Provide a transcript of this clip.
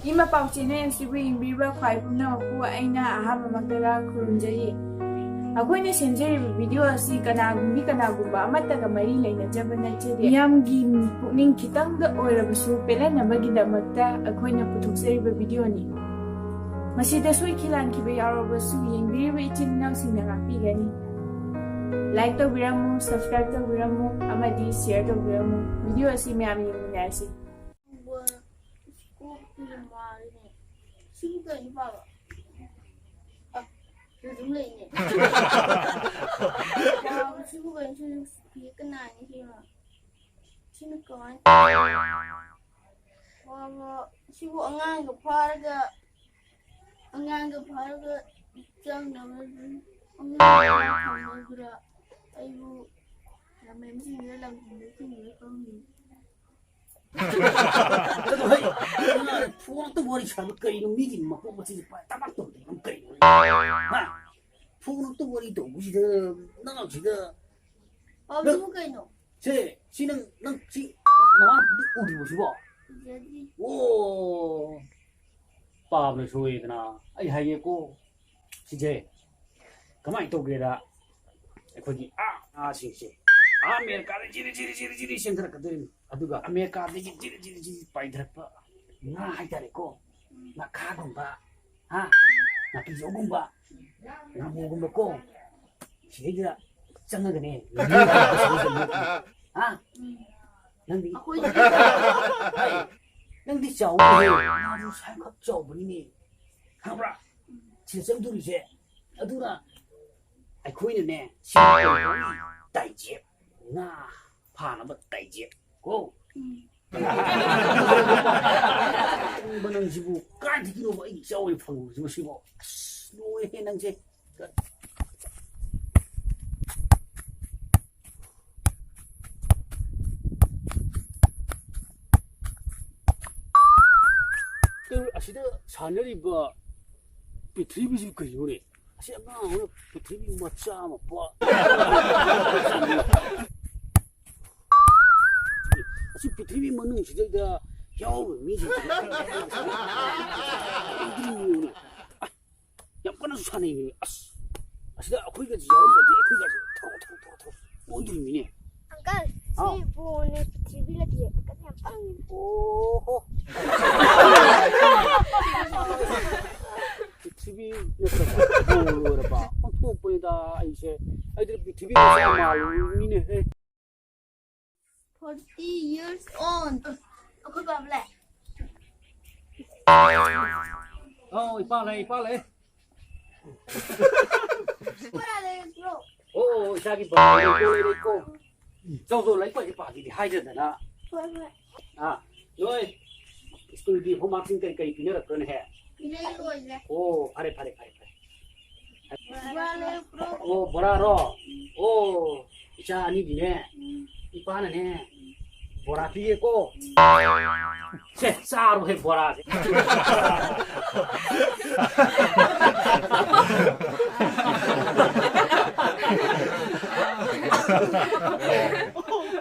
Ima pauchine siwi imbiba khwai pumna mapu aina ahama magdala khurumjari. Akoina semjari video asi kanagumbi kanagumba amataga mari laina jabana chede. Yamgi pukning kitang da oirabasu pelanabagidamagta akoina putuksari video ni. Masida sui kilan kiba yarabasu yengbiriba ichinnausingna ngakpigani. Like to biramu, subscribe to biramu, amadi share to biramu. Video asi mayam yengminasi. Siapa ni bawa? Jujur ni. Wah, siapa yang sih kena ni siapa? Sini kawan. Wah, siapa angan kepada jam nama angan kepada ayu. Nama mesti ni dalam ni kau ni. 푸는 또 머리 잘못 끓이는 미긴 막 뽑아지지 따박도 안 끓이는 푸는 또 머리도 무시더 너가 지금 Apa kau ni? 제 지는 넌지 나만 우리 보시고 Jadi. 오 밥을 소위드나 아이 하겠고 진짜 가만히 또 그래라 거기 싱싱 아메리카를 지리 생각하거든 아두가 아메리카를 지리 빠이드락바 나 하이다리고 나 가곰바 나 비조곰바 나 모곰바고 제가 짱나거네 넌디 Aku ini. 넌디 짜오네 나도 살갑 짜오버니니 하브라 진성들이제 아두라 아이 코이네 다이제 나 파나버 다이제 고 이번은 지부 깐지기로 뭐 이 짜오이 팡고 지금 시고 노예 낭제 그 아시다 산열이 뭐 비트리비지 그 요래 아시다 오늘 비트리비 뭐 짜마 뭐 아시 비트리비 먹는 시절이다 겨우 미지 약간은 산에 이미 아시다 거기까지 여름 어디 거기까지 타고 어디미네 Angkat, si boleh TV lagi. Angkat yang paling. 오호 TV 녀석 봐 뻔뻔이다 이제 아이들 TV 말이네 40 years on. Aku bawa 이빨래 Boleh bro. 오 자기 봐 이거 있고 저도 라이프 이빠기 하이드나 Boleh. 너희 스쿨기 홈마킹 때까지 비녀라 그런 해 Ini boleh. 오 파래 Boleh bro. 오 뭐라로 오 자 아니네 이빠네 보라 피겠고 제 싸로 해 보라